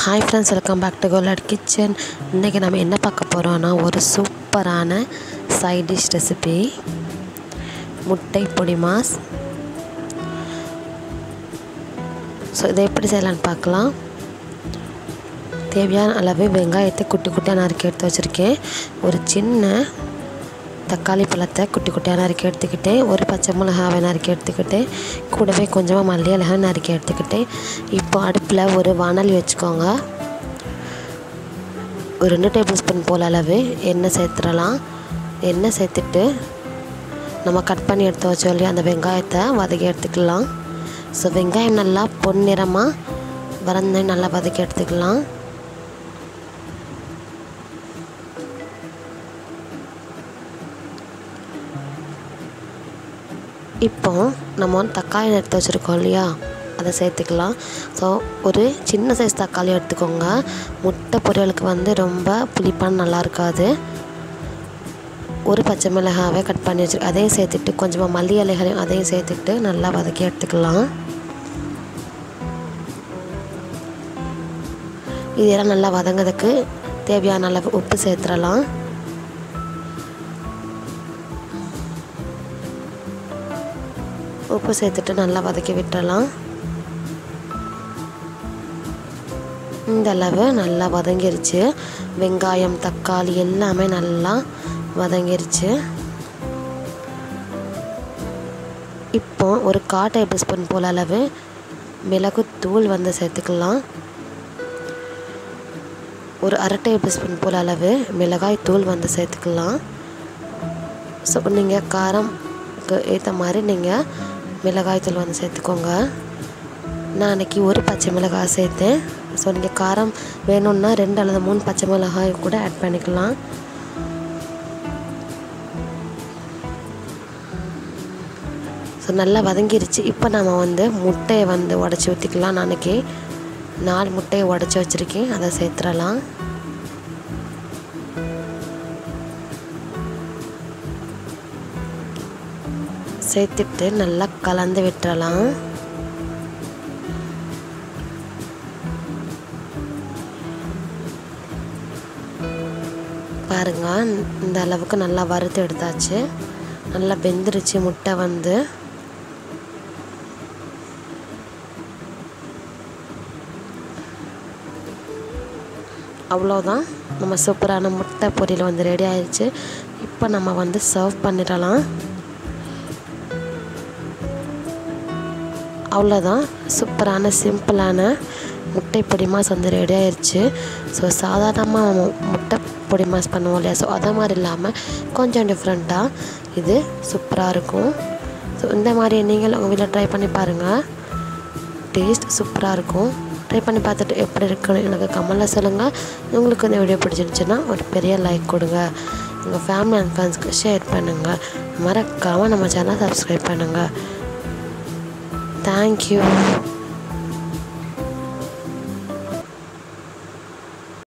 Hi friends, welcome back to கோலாட் kitchen. இன்றைக்கி நம்ம என்ன பார்க்க போகிறோன்னா, ஒரு சூப்பரான சைட் டிஷ் ரெசிபி, முட்டை பொடி மாஸ். ஸோ இதை எப்படி செய்யலான்னு பார்க்கலாம். தேவையான அளவு வெங்காயத்தை குட்டி குட்டியாக நறுக்கி எடுத்து வச்சுருக்கேன். ஒரு சின்ன தக்காளி பழத்தை குட்டி குட்டியாக நறுக்கி எடுத்துக்கிட்டேன். ஒரு பச்சை மிளகாவை நறுக்கி எடுத்துக்கிட்டேன். கூடவே கொஞ்சமாக மல்லி இலையை நறுக்கி எடுத்துக்கிட்டேன். இப்போ அடுப்பில் ஒரு வாணலி வச்சுக்கோங்க. ஒரு 2 டேபிள் ஸ்பூன் போல் அளவு எண்ணெய் சேர்த்துடலாம். எண்ணெய் சேர்த்துட்டு நம்ம கட் பண்ணி எடுத்து வச்சோம் இல்லையா, அந்த வெங்காயத்தை வதக்கி எடுத்துக்கலாம். ஸோ வெங்காயம் நல்லா பொன்னிறமாக வறந்து நல்லா வதக்கி எடுத்துக்கலாம். இப்போ நம்ம தக்காளி எடுத்து வச்சுருக்கோம் இல்லையா, அதை சேர்த்துக்கலாம். ஸோ ஒரு சின்ன சைஸ் தக்காளி எடுத்துக்கோங்க. முட்டை பொரியலுக்கு ரொம்ப புளிப்பான நல்லா இருக்காது. ஒரு பச்சை மிளகாவை கட் பண்ணி வச்சுருக்கு, அதையும் சேர்த்துட்டு கொஞ்சமாக மல்லி இலைகளையும் அதையும் சேர்த்துட்டு நல்லா வதக்கி எடுத்துக்கலாம். இதெல்லாம் நல்லா வதங்கிறதுக்கு தேவையான அளவு உப்பு சேர்த்துடலாம். உப்பு சேர்த்துட்டு நல்லா வதக்கி விட்டுடலாம். இந்த அளவு நல்லா வதங்கிருச்சு. வெங்காயம் தக்காளி எல்லாமே நல்லா வதங்கிருச்சு. இப்போ ஒரு 1/4 டேபிள் ஸ்பூன் போல் அளவு மிளகுத்தூள் சேர்த்துக்கலாம். ஒரு 1/2 டேபிள் ஸ்பூன் போல் அளவு மிளகாய் தூள் சேர்த்துக்கலாம். ஸோ நீங்கள் காரம்க்கு ஏற்ற மாதிரி நீங்கள் மிளகாய் தூள் சேர்த்துக்கோங்க. நான் அன்றைக்கி ஒரு பச்சை மிளகாய் சேர்த்தேன். ஸோ நீங்கள் காரம் வேணும்னா 2 அல்லது 3 பச்சை மிளகாய் கூட ஆட் பண்ணிக்கலாம். ஸோ நல்லா வதங்கிருச்சு. இப்போ நம்ம முட்டையை உடச்சி ஊற்றிக்கலாம். நான் அன்றைக்கி 4 முட்டையை உடச்சி வச்சுருக்கேன், அதை சேர்த்துடலாம். சேர்த்துட்டு நல்லா கலந்து விட்டுறலாம். பாருங்க, இந்த அளவுக்கு நல்லா வறுத்து எடுத்தாச்சு. நல்லா வெந்துருச்சு முட்டை அவ்வளோதான். நம்ம சூப்பரான முட்டை பொரியல் ரெடி ஆயிடுச்சு. இப்போ நம்ம சர்வ் பண்ணிடலாம். அவ்வளோதான், சூப்பரான சிம்பிளான முட்டை பொடி மாஸ் ரெடி ஆயிடுச்சு. ஸோ சாதாரணமாக முட்டை பொடி மாஸ் பண்ணுவோம் இல்லையா, ஸோ அதை மாதிரி இல்லாமல் கொஞ்சம் டிஃப்ரெண்ட்டாக இது சூப்பராக இருக்கும். ஸோ இந்த மாதிரி நீங்கள் உங்கள் வீட்டில் ட்ரை பண்ணி பாருங்கள். டேஸ்ட் சூப்பராக இருக்கும். ட்ரை பண்ணி பார்த்துட்டு எப்படி இருக்குன்னு எனக்கு கமெண்ட்டில் சொல்லுங்கள். உங்களுக்கு இந்த வீடியோ பிடிச்சிருந்துச்சுன்னா ஒரு பெரிய லைக் கொடுங்க. உங்கள் ஃபேமிலி அண்ட் ஃப்ரெண்ட்ஸ்க்கு ஷேர் பண்ணுங்கள். மறக்காமல் நம்ம சேனலை சப்ஸ்கிரைப் பண்ணுங்கள். Thank you.